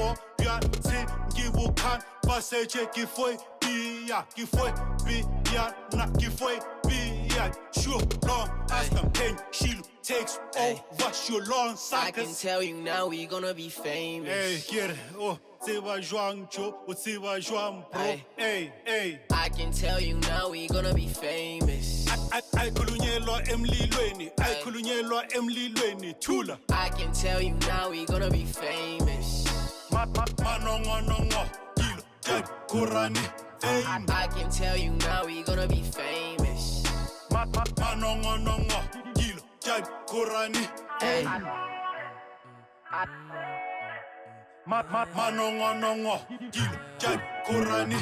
more. Biate, Gibukan, Passeche, Gifoy, Bia, Gifoy, Bia, not Gifoy, Bia. Sure, long as the pain, she takes over, sure, long I can tell you now we gonna be famous. Hey, get it, oh. I can tell you now we gonna be famous. I can tell you now we gonna be famous. I can tell you now we gonna be famous. Hey. Manongo, Gil, Jad, Korani.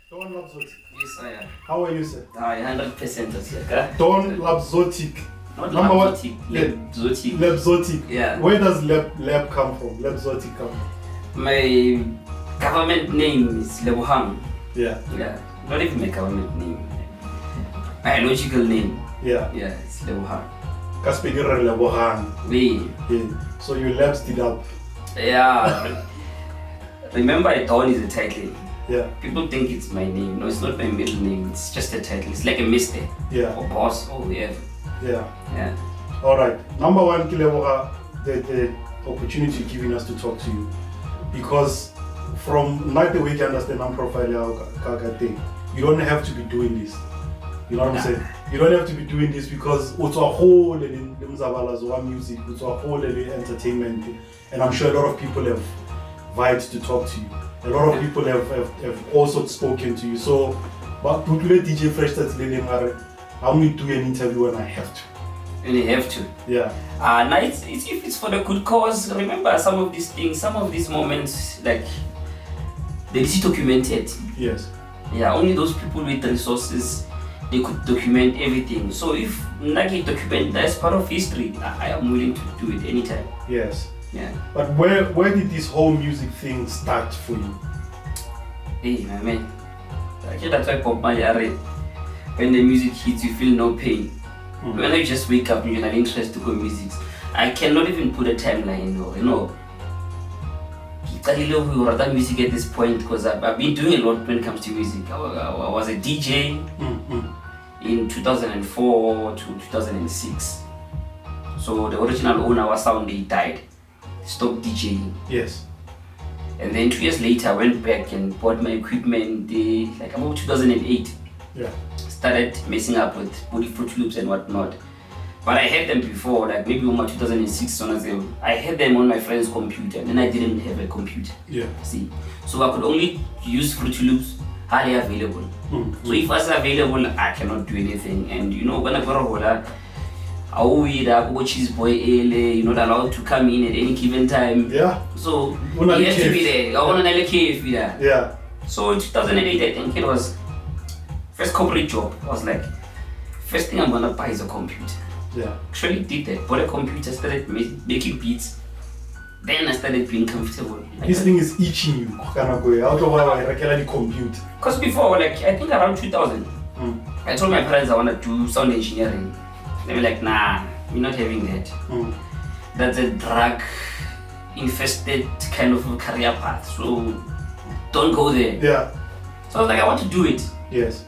Don-Lebzotic. Yes, I am. How are you, sir? I 100% as you. Don-Lebzotic. Not Lebzotic. Lebzotic. Lebzotic. Yeah. Where does lab come from? Lebzotic come from? My government name is Lebohang. Yeah. Yeah. Not even my government name. Biological name. Yeah. Yeah, it's Lebohang. Kaspegere Lebohang. Yeah. So you lapsed it up. Yeah. Remember, Don is a title. Yeah. People think it's my name. No, it's not my middle name. It's just a title. It's like a mister. Yeah. Or boss or whatever. Yeah. Yeah. All right. Number one, Kileboha, the opportunity giving us to talk to you, because from night the way you understand profile thing, you don't have to be doing this. You know what I'm saying? You don't have to be doing this because it's a whole in music, it's a whole in entertainment, and I'm sure a lot of people have vibed to talk to you. A lot of people have also spoken to you. So, but to let DJ Fresh that's I only do an interview when I have to. And you have to. Yeah. It's if it's for the good cause. Remember some of these things, some of these moments, like they is documented. Yes. Yeah, only those people with the resources, they could document everything. So if Nagi document that's part of history, I am willing to do it anytime. Yes. Yeah. But where did this whole music thing start for you? Hey, my man. Actually, that's why Pop Marley, when the music hits, you feel no pain. Mm-hmm. When I just wake up and you're not interested to go music, I cannot even put a timeline or, you know. That music at this point, because I've been doing a lot when it comes to music. I was a DJ in 2004 to 2006. So the original owner was sound, he died. Stopped DJing. Yes. And then 2 years later I went back and bought my equipment like about 2008. Yeah. Started messing up with body Fruit Loops and whatnot. But I had them before, like maybe on my 2006 I had them on my friend's computer, and then I didn't have a computer. Yeah. See. So I could only use Fruit Loops highly available. So if I was available, I cannot do anything. And you know, when I got a cheese boy, you're not allowed to come in at any given time. Yeah. So you have to be there. I want another cave there. Yeah. So in 2008, I think it was first corporate job. I was like, first thing I'm gonna buy is a computer. Yeah. Actually did that. Bought a computer, started making beats. Then I started being comfortable. This thing is itching you. Out of the computer. Because before, like I think around 2000, I told my parents I want to do sound engineering. They were like, nah, we're not having that. That's a drug infested kind of career path. So don't go there. Yeah. So I was like, I want to do it. Yes.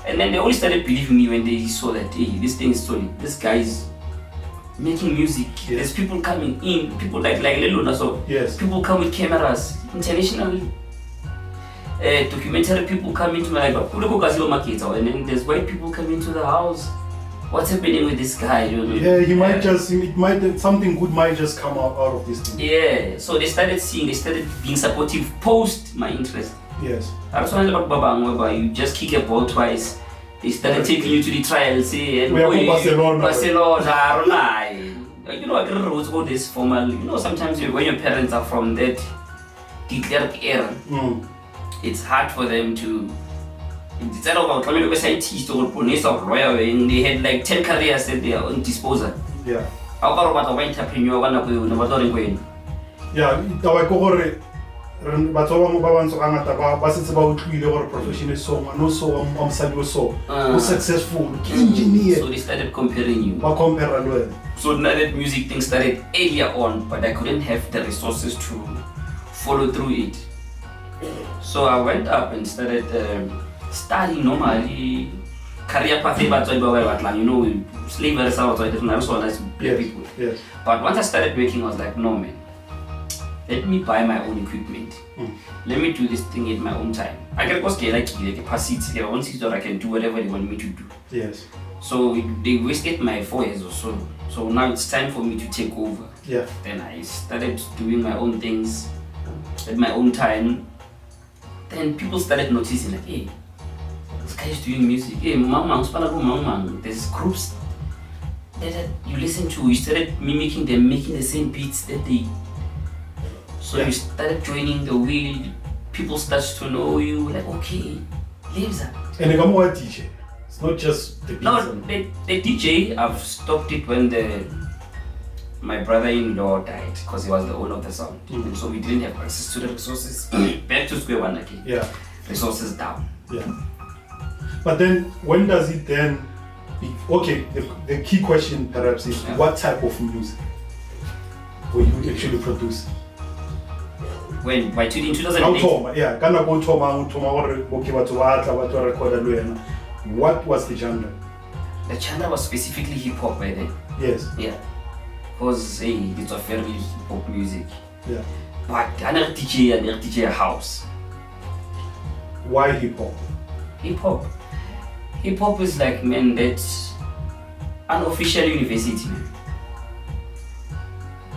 And then they only started believing me when they saw that, hey, this thing is solid. This guy is making music. Yes. There's people coming in, people like Leluna. So yes. People come with cameras, international documentary people come into my life. And then there's white people come into the house. What's happening with this guy? You know? Yeah, something good might just come out of this thing. Yeah, so they started being supportive post my interest. Yes. That's why about Babang, where you just kick a ball twice. They started taking you to the trials, and we are Barcelona, R.I.P. You know, I don't know go this formal. You know, sometimes when your parents are from that declared era, it's hard for them to. Instead of becoming a scientist or police or lawyer, they had like 10 careers at their own disposal. Yeah. How about entrepreneur? Yeah, batho ba bangwe ba bantse ga ngata ba setse ba utlwile gore profession is so no so am sadi so successful engineer, so they started comparing you. Ba compare le wena. So now that music thing started earlier on, but I couldn't have the resources to follow through it. So I went up and started studying normally. Career path, you know, slavery is out, so I didn't nice people. Yes. But once I started working, I was like, no man, let me buy my own equipment. Let me do this thing in my own time. I can go scale like a capacity, I want to I can do whatever they want me to do. Yes. So they wasted my 4 years or so. So now it's time for me to take over. Yeah. Then I started doing my own things at my own time. Then people started noticing like, hey, this guy is doing music. Hey, there's groups that you listen to. You started mimicking them, making the same beats that they. So you started joining the wheel. People start to know you. Like, okay, Lebza. And you come a DJ. It's not just the beats. No, the DJ. I've stopped it when my brother-in-law died because he was the owner of the sound. And so we didn't have access to the resources. Back to square one again. Yeah. Resources down. Yeah. But then, when does it then be, okay, the key question perhaps is what type of music will you actually produce? When? By 2008? Yeah, what was the genre? The genre was specifically hip-hop by then. Yes. Yeah. Because it's a fairly hip-hop music. Yeah. But I never DJ house. Why hip-hop? Hip-hop. Hip-hop is like, man, that's unofficial university, man.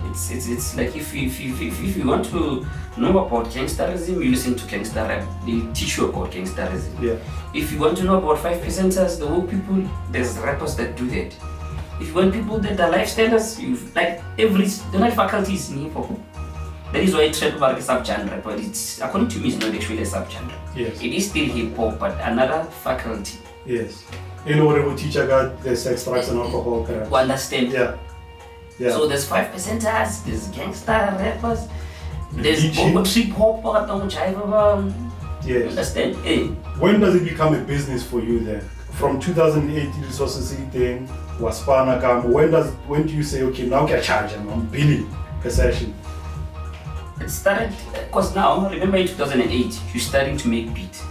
It's like if you want to know about gangsterism, you listen to gangster rap. They'll teach you about gangsterism. Yeah. If you want to know about 5%ers, the old people, there's rappers that do that. If you want people that are lifestylers, you like the night faculty is in hip-hop. That is why I trap about a subgenre, but it's, according to me, it's not actually a subgenre. Yes. It is still hip-hop, but another faculty. Yes. In order to teach got the sex, drugs and alcohol. To understand. Yeah. Yeah. So there's 5%ers, there's gangster rappers, there's Streetpop, yes. Understand? Hey. When does it become a business for you then? From 2008 resources thing, Waspana come. When do you say, okay, now I can charge them, I'm billing per session? It started, because now, remember in 2008, you're starting to make beat.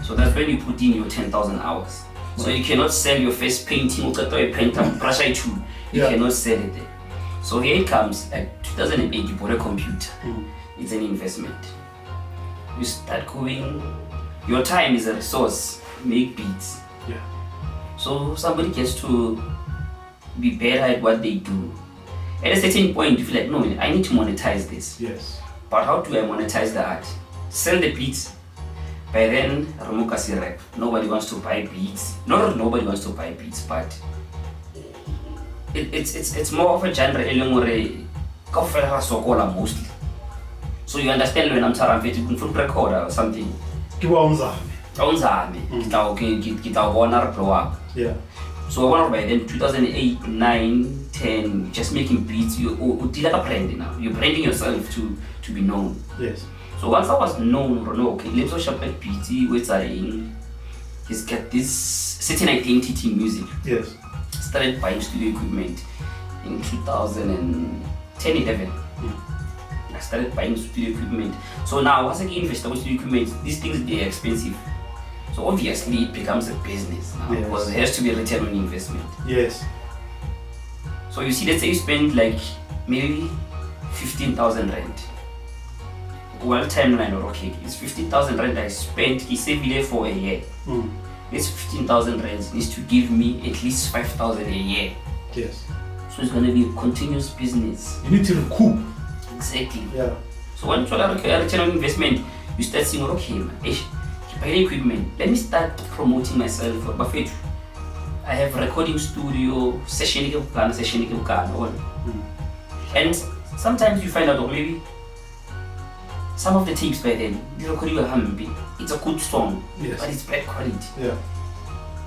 So that's when you put in your 10,000 hours. So you cannot sell your first painting, you cannot sell it there. So here it comes, like 2008, you bought a computer. It's an investment. You start going, your time is a resource, make beats. Yeah. So somebody gets to be better at what they do. At a certain point, you feel like, no, I need to monetize this. Yes. But how do I monetize the art? Sell the beats. By then, Ramukasi rap. Nobody wants to buy beats. Not nobody wants to buy beats, but it's more of a genre mostly. So you understand when I'm talking full recorder or something. Yeah. So by then 2008, 9, 10, just making beats, you're branding now. You're branding yourself to be known. Yes. So once I was known, okay, Lebzo Shapet PT, he's got this certain identity in music. Yes. Started buying studio equipment in 2010, 11. I started buying studio equipment. So now, once I invest in studio equipment, these things, they're expensive. So obviously, it becomes a business now, because there has to be a return on investment. Yes. So you see, let's say you spend like maybe 15,000 rand. Well, timeline or okay, it's 15,000 rand I spent. He saved it for a year. This 15,000 rand needs to give me at least 5,000 a year. Yes. So it's going to be a continuous business. You need to recoup. Exactly. Yeah. So when you require return on investment, you start saying, okay, man, buy the equipment. Let me start promoting myself for Buffet. I have a recording studio, session. And sometimes you find out, or maybe some of the tapes by then, the recording will hambi. It's a good song, but it's bad quality. Yeah.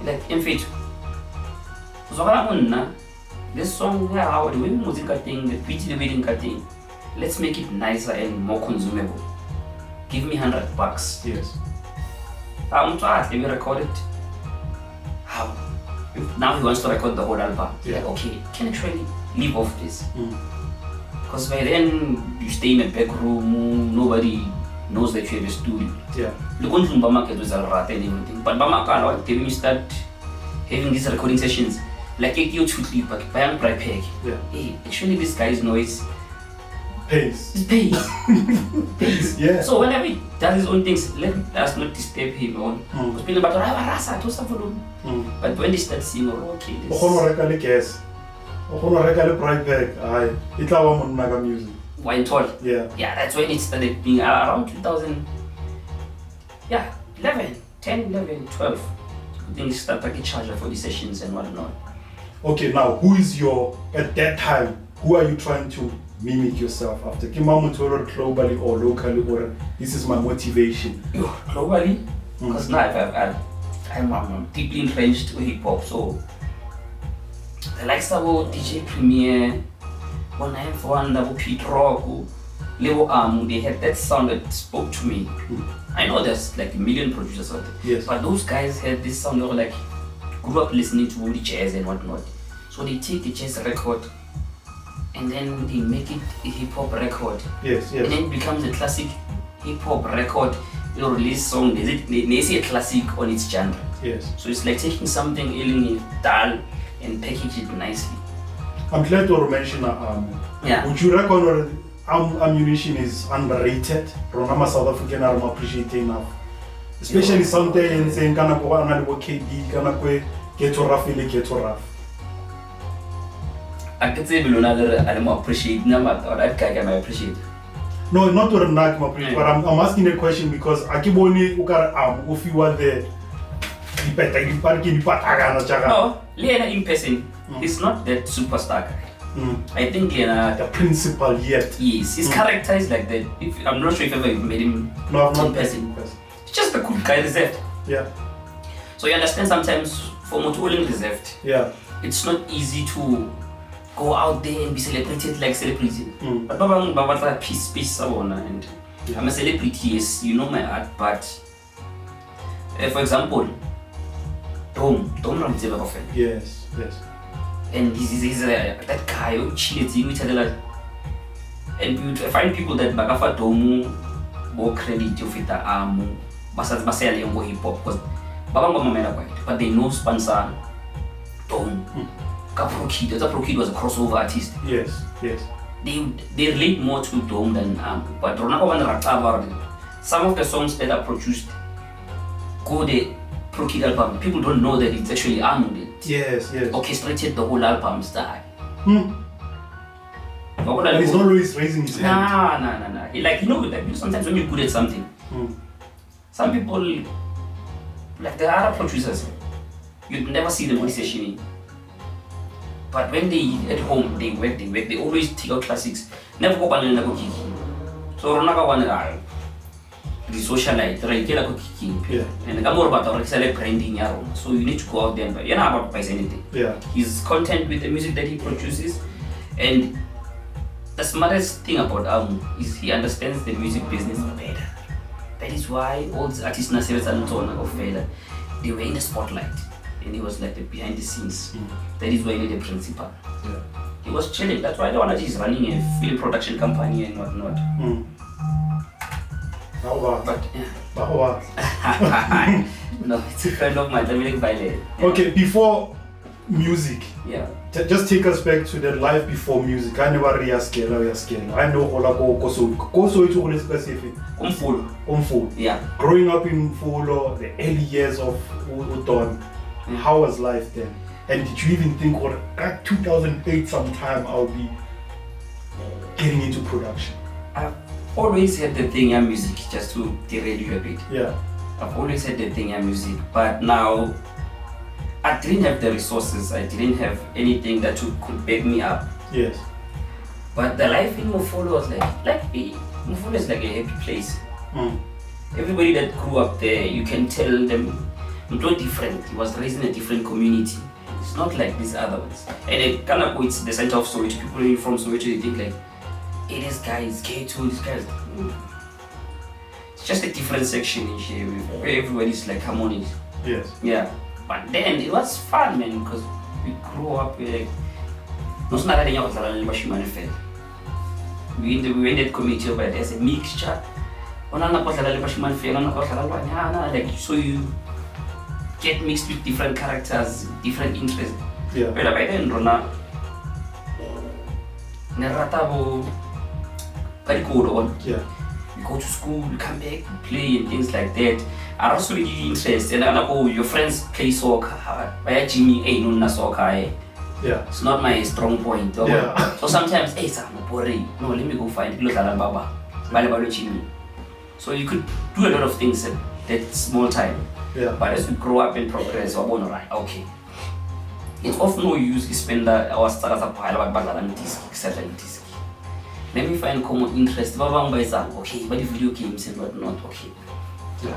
Like, in fact, this song, the way music thing, the beat, the wedding thing, let's make it nicer and more consumable. Give me $100. Yes. Let me record it. How? Now he wants to record the whole album. Yeah. Like, okay, can I actually live off this? Because by then you stay in a back room, nobody knows that you have a studio. Yeah. Look on the market was a rat and everything. But Bamaka, when you start having these recording sessions, like you two but bang peg. Yeah. Hey, actually this guy's noise Pace. is bass. Bass. Yeah. So whenever he does his own things, let us not disturb him on. Because people about but when they start singing, okay, this music. wine tall. Yeah. Yeah, that's when it started being around 2000. Yeah, 11, 12. Then start like a charger for the sessions and whatnot. Okay, now who is at that time, who are you trying to mimic yourself after? Kimamutoro globally or locally, or this is my motivation? Globally? Because now I'm deeply entrenched with hip hop, so the likes of DJ Premier, 191, Double Pete Rock, Leo they had that sound that spoke to me. I know there's like a million producers out there, yes, but those guys had this sound. They were like, grew up listening to the jazz and whatnot. So they take the jazz record and then they make it a hip hop record. Yes, And then it becomes a classic hip hop record. You know, release song. They say a classic on its genre. Yes. So it's like taking something alien dull and package it nicely. I'm glad to mention Yeah. would you reckon Amunition is underrated? Ronama South African are appreciated enough. Especially something saying kana go ana le KB kana go ghetto rough ile ghetto rough. I could say below another I don't appreciate or that guy can appreciate. No, not to knock my appreciate, but I'm asking a question because Akiboni ukara if you were there No, Lena in person, he's not that superstar guy. I think Lena, the principal yet. Yes, his character is like that. I'm not sure if ever you met him. No, I'm not in person. He's just a cool guy, reserved. Yeah. So you understand sometimes for Motoling reserved, yeah, it's not easy to go out there and be celebrated like celebrity. But Baba peace and I'm a celebrity, yes, you know my art, but for example, Dom Ramzeba. Yes. And he's that guy who chills in each other. And you find people that bagafa Domu more credit of it basal young hip hop because but they know sponsor Dom. Pro Kid was a crossover artist. Yes. They relate more to Dom than but some of the songs that are produced go the Pro Kid album. People don't know that it's actually Yes. orchestrated the whole album style. And he's not always raising his hand. Nah. Like sometimes when you're good at something, some people like the other producers, you'd never see them on sessioning. But when they at home, they work, they always take out classics. Never go back and go kiki. So Ronaka one the socialite, right? Yeah. And I'm more about the branding. So you need to go out there, but you're not about to buy anything. Yeah. He's content with the music that he produces, and the smartest thing about is he understands the music business better. That is why all the artists na they were in the spotlight, and he was like the behind the scenes. That is why he need a principal. Yeah. He was chilling. That's why the one that is running a film production company and whatnot. But no, it's a friend of mine. Okay, before music, yeah. Just take us back to the life before music. I never re-scale. I know all about Koso is specific. Mofolo. Yeah. Growing up in Mofolo, the early years of Don, how was life then? And did you even think, at 2008 sometime I'll be getting into production? I've always had the thing music, just to derail you a bit. Yeah. I've always had the thing music, but now I didn't have the resources. I didn't have anything that could back me up. Yes. But the life in Mofolo was Mofolo is like a happy place. Everybody that grew up there, you can tell them not different. He was raised in a different community. It's not like these other ones. And it's the center of Soweto. People from Soweto, they think like hey, this guy is gay too, this guy is... It's just a different section in here where everybody's like harmonious. Yes. Yeah. But then it was fun, man, because we grew up with like... We in that committee over there's a mixture. Like, so you get mixed with different characters, different interests. Yeah. But by then, Rona, yeah. you go to school, you come back, you play and things like that. I also really interested. And oh, your friends play soccer. Why Jimmy ain't no soccer? Yeah. It's not my strong point. Yeah. So sometimes, hey, I'm boring. No, let me go find Baba. Jimmy. So you could do a lot of things at that small time. Yeah. But as we grow up and progress, okay. It's of no use to spend our stars up disc. Let me find common interest. Okay, but the video games and whatnot, okay. Yeah.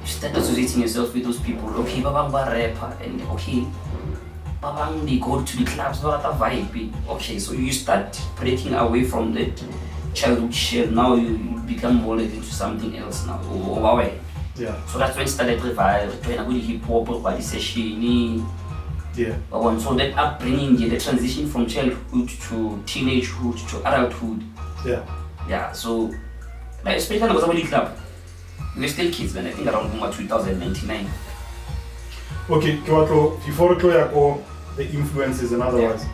You start associating yourself with those people. Okay, rapper and okay. They go to the clubs, vibe. Okay, so you start breaking away from that childhood shell. Now you become molded into something else now. Yeah. So that's when it started revive, when I go to hip hop, body session. Yeah. So that upbringing, the transition from childhood to teenagehood to adulthood. Yeah. Yeah, so like especially when I was at the club, we were still kids, man. I think around 2099. Okay, before the influences and otherwise,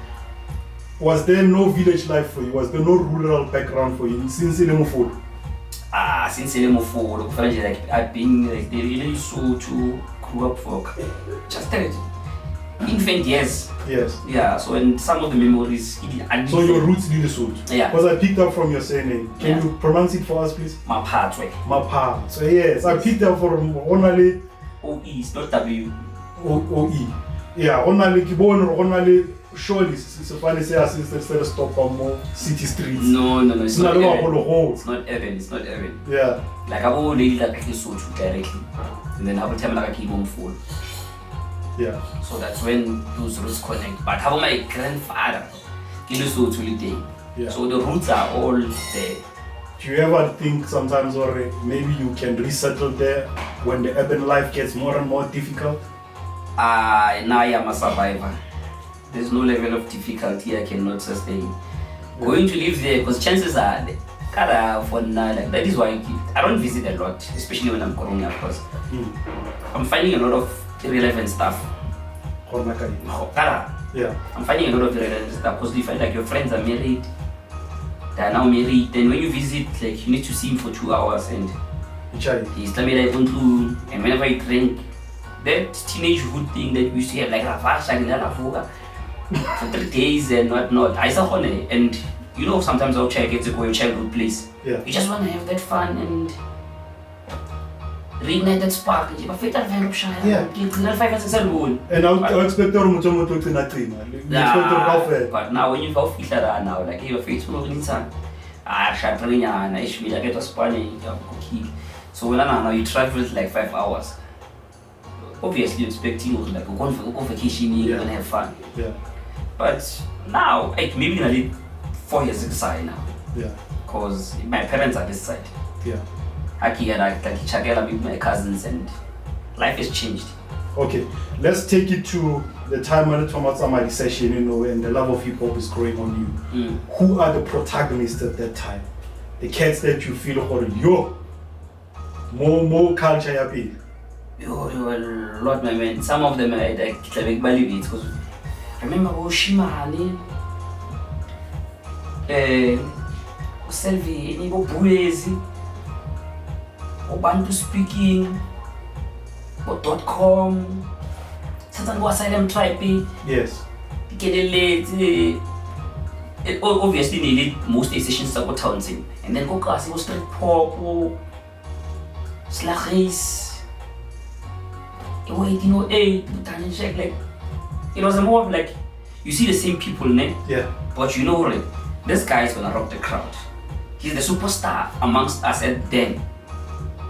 was there no village life for you? Was there no rural background for you since Mofolo? Since Mofolo, like I've been like they really so to grew up for just infant years. Yes. Yeah, so and some of the memories. So your roots did Lesotho. Yeah. Because I picked up from your surname. Can you pronounce it for us, please? Mapa. So yes, I picked up from only OE, it's not W. OE. Yeah, only surely it's a funny say instead of stop on more city streets. No, it's not urban. It's not urban. Yeah. Like I've already like Lesotho directly. And then I will tell like I keep on full. Yeah. So that's when those roots connect. But how my grandfather Lesotho day. Yeah. So the roots are all there. Do you ever think sometimes or maybe you can resettle there when the urban life gets more and more difficult? Now I am a survivor. There's no level of difficulty I cannot sustain. Yeah. Going to live there, because chances are, for now, like, that is why I don't visit a lot, especially when I'm growing up, because I'm finding a lot of irrelevant stuff. Yeah. I'm finding a lot of irrelevant stuff, because you find like your friends are married, they are now married, then when you visit, like you need to see him for 2 hours and he's telling me like, and whenever I drink, that teenagehood thing that we used to have, like for 3 days and whatnot, I saw honey, and you know sometimes I'll try to get to go your childhood place. Yeah. You just want to have that fun and reignite that spark. Yeah. And I'll expect to but now when you go feel now, like your face will be so when now you travel like 5 hours. Obviously you're expecting like go on vacation, you're gonna have fun. Yeah. But now, like maybe I did 4 years aside now. Yeah. Because my parents are this side. Yeah. Like Chaka Dolla with my cousins and life has changed. Okay, let's take it to the time when the Thomas Amadi session, and the love of hip hop is growing on you. Who are the protagonists at that time? The cats that you feel more culture happy. Yo, there were a lot, my man. Some of them I believe it because I remember Shimani, Selwyn, Bhubezi, Bantu speaking, Dotcom, Assylum R.I.P. Yes. Obviously needed most sessions support Townsend. And then Kokasi was Streetpop, Slaaghuis, 1808, like it was more of like you see the same people, ne? Yeah. But you know, like, this guy is gonna rock the crowd. He's the superstar amongst us at then.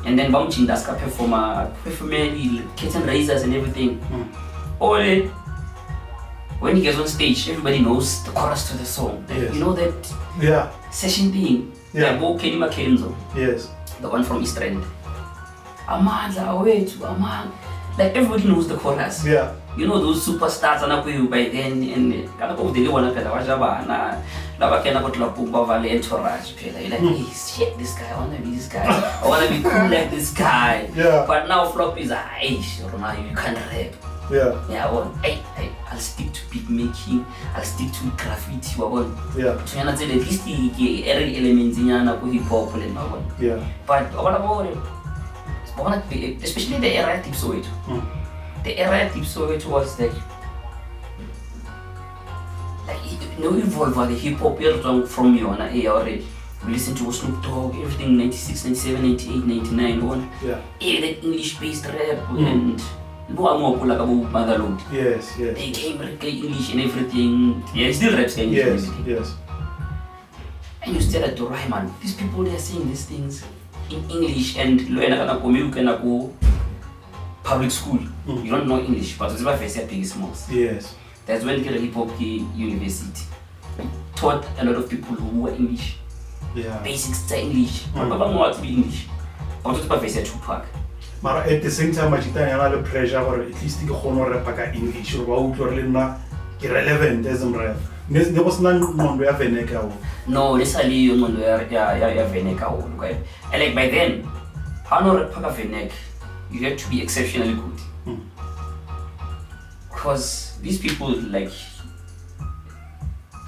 And then Bouncing Daska performer, curtain raisers and everything. All when he gets on stage, everybody knows the chorus to the song. Like, Yes. you know that Yeah. session thing. Yeah. Like Kenny Makhenzo, Yes. the one from East End. Amandla, awethu, Amandla. Like everybody knows the chorus. Yeah. You know those superstars anakuyu by then, and kana ko deli wana phela wajabana laba kena ko tlapumba vale entourage phela. You're like, hey, shit, this guy, I wanna be this guy. I wanna be cool like this guy. Yeah. But now flop is hey, Ronaldo, you can't rap. Yeah. Yeah, I'll stick to beat making, I'll stick to graffiti. Yeah. So at least the every elements in hip hop and all. Yeah. But what about it? Especially the R.I.P Soweto. The R.I.P Soweto was like evolve the hip hop from you on a already. We listen to Snoop Dogg, everything 96, 97, 98, 99 on. Yeah. That English based rap and Motherload. Yes. Yes. They came play English and everything. Yeah, it still raps English and Yes. everything. Yes. And you still had to rhyme, man. These people, they are saying these things in English and you can go public school. You don't know English, but it's my first year biggest most. Yes. That's when the hip hop university taught a lot of people who were English. Yeah. Basics to English. But I don't want to be English. But it's my first year Tupac. But at the same time, I have the pressure or at least the honor rap English or about irrelevant as rap. There was none where Veneka. No, this is you know where Veneka. Okay, and like by then, how no rap Venek, you have to be exceptionally good. Because these people like,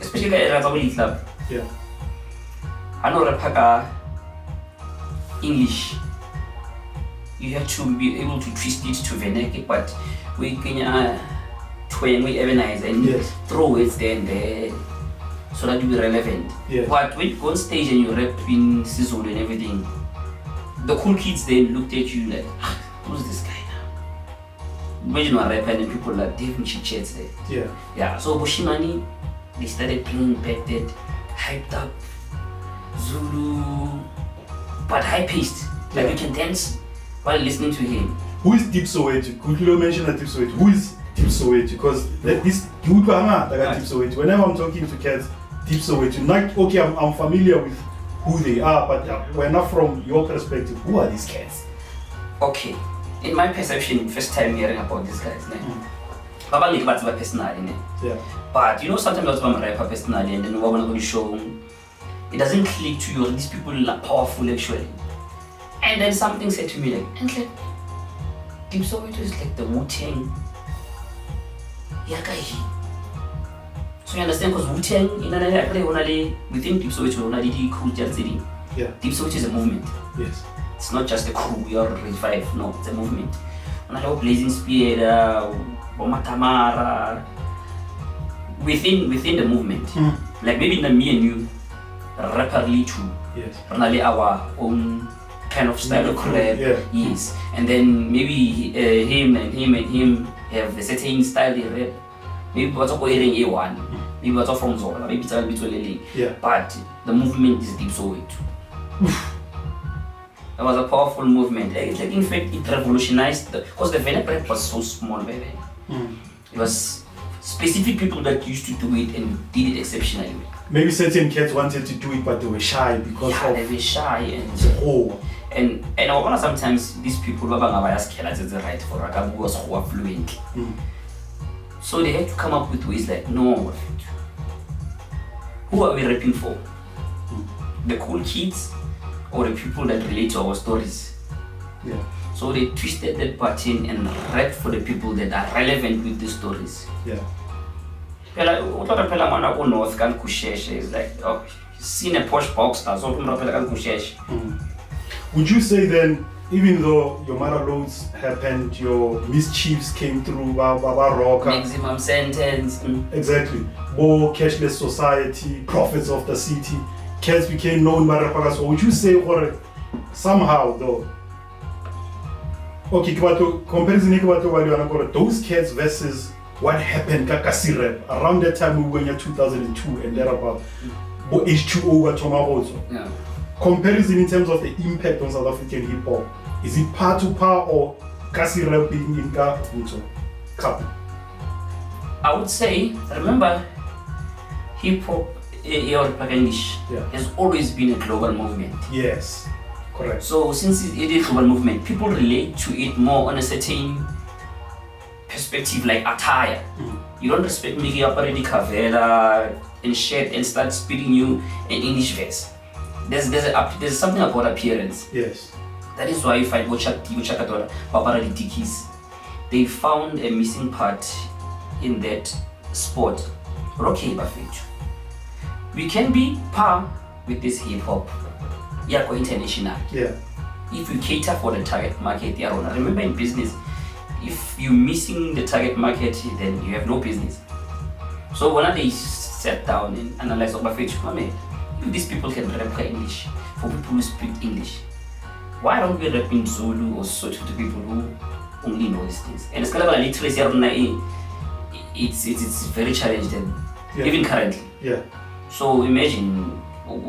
especially the club. Yeah. I know rap English. You have to be able to twist it to Venek, but we can twang, we organize and Yes. throw it there and there so that you be relevant. Yes. But when you go on stage and you rap in Zulu and everything, the cool kids then looked at you like, who's this guy now? Imagine a rapper and people like Dave chits there. Yeah. Yeah, so Shimani, they started playing back that hyped up Zulu, but high paced. Like you can dance while listening to him. Who is Deep Soweto? Could you mention a Deep Soweto? Who is Deep Soweto? Because like this, Deep Soweto. Whenever I'm talking to cats, Deep Soweto. Not okay. I'm familiar with who they are, but we're not from your perspective. Who are these cats? Okay, in my perception, first time hearing about these guys, Baba like about personally, Yeah. but you know sometimes that's about rapper personally, and then we're gonna show it doesn't click to you. These people are powerful actually, and then something said to me like, and like Deep Soweto is like the Wu-Tang. So you understand, because Wu-Tang within Deep Soweto, Yeah. Deep Soweto is a movement. Yes. It's not just a crew, we are revive, no, it's a movement. Blazing Spear, Madamara, within the movement. Like maybe not me and you, rapperly too. Yes. Our own kind of style of rap. Yeah. Yes. And then maybe him have a certain style they rap. Maybe what's up hearing A1. Maybe what's up from Zola. Maybe it's a bit Lily. Yeah. But the movement is Deep Soweto. It was a powerful movement. It's like in fact it revolutionized because the Venek rap was so small baby. It was specific people that used to do it and did it exceptionally well. Maybe certain cats wanted to do it, but they were shy because they were shy and and I wonder sometimes these people were the right for Ragabu was fluent. So they had to come up with ways like, no, who are we rapping for? The cool kids or the people that relate to our stories? Yeah. So they twisted that button and rapped for the people that are relevant with the stories. Yeah. North can is like, oh, he's seen a posh box now, so Would you say then, even though your Motherloads happened, your Mizchifs came through, Rocker, maximum sentence? Exactly. More Cashless Society, Prophets of the City, cats became known by Rapagas. So would you say, or somehow though, okay, comparison those cats versus what happened Kakasi rap around that time we were in 2002 and thereabout, H2O were Tomarozo. Yeah. Comparison in terms of the impact on South African hip hop, is it par to par or Kasi rap being in Cup? I would say, remember, hip hop or English has always been a global movement. Yes, correct. So since it is a global movement, people relate to it more on a certain perspective, like attire. You don't respect me up already cavella and shirt and start speaking you an English verse. There's something about appearance. Yes. That is why you find Chaka Dolla, Babara Dickies. They found a missing part in that sport. Okay, Bafetu. We can be par with this hip hop. Yeah, go international. Yeah. If you cater for the target market, yeah, remember in business, if you're missing the target market, then you have no business. So when they sat down and analyzed Bafetu, if these people can rap English, for people who speak English, why don't we rap in Zulu or Soweto to people who only know these things? And it's kind of like literacy, it's very challenging, even currently. Yeah. So imagine,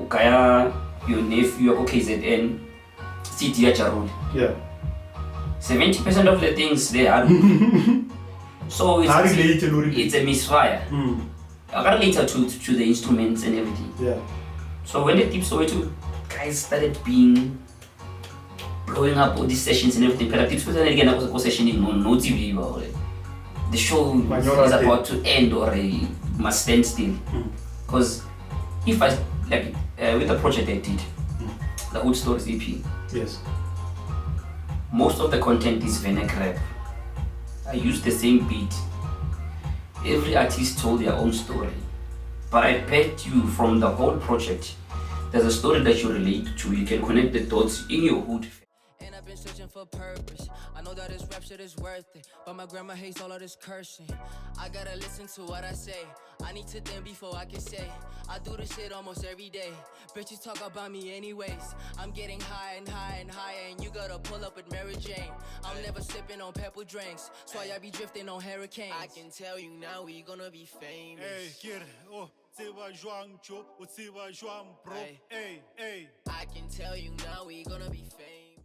Kaya, your nephew, KZN, City Jarul. Yeah. 70% of the things they are. So it's a misfire. I got later to the instruments and everything. Yeah. So when the deep Soweto guys started blowing up all these sessions and everything, the show is about to end or must stand still. Because if I with the project I did, the Old Stories EP. Yes. Most of the content is Venek rap. I used the same beat. Every artist told their own story. But I bet you from the whole project, there's a story that you relate to. You can connect the dots in your hood. And I've been searching for purpose. I know that this rap shit is worth it, but my grandma hates all of this cursing. I gotta listen to what I say. I need to think before I can say. I do this shit almost every day. Bitches talk about me anyways. I'm getting high and high and higher, and you gotta pull up with Mary Jane. I'm never sipping on pepper drinks, so I be drifting on hurricanes. I can tell you now we gonna be famous. Hey, get it. Oh, Tsiwa Zhuang Cho, Tsiwa Zhuang Bro. Hey, hey. I can tell you now we gonna be famous.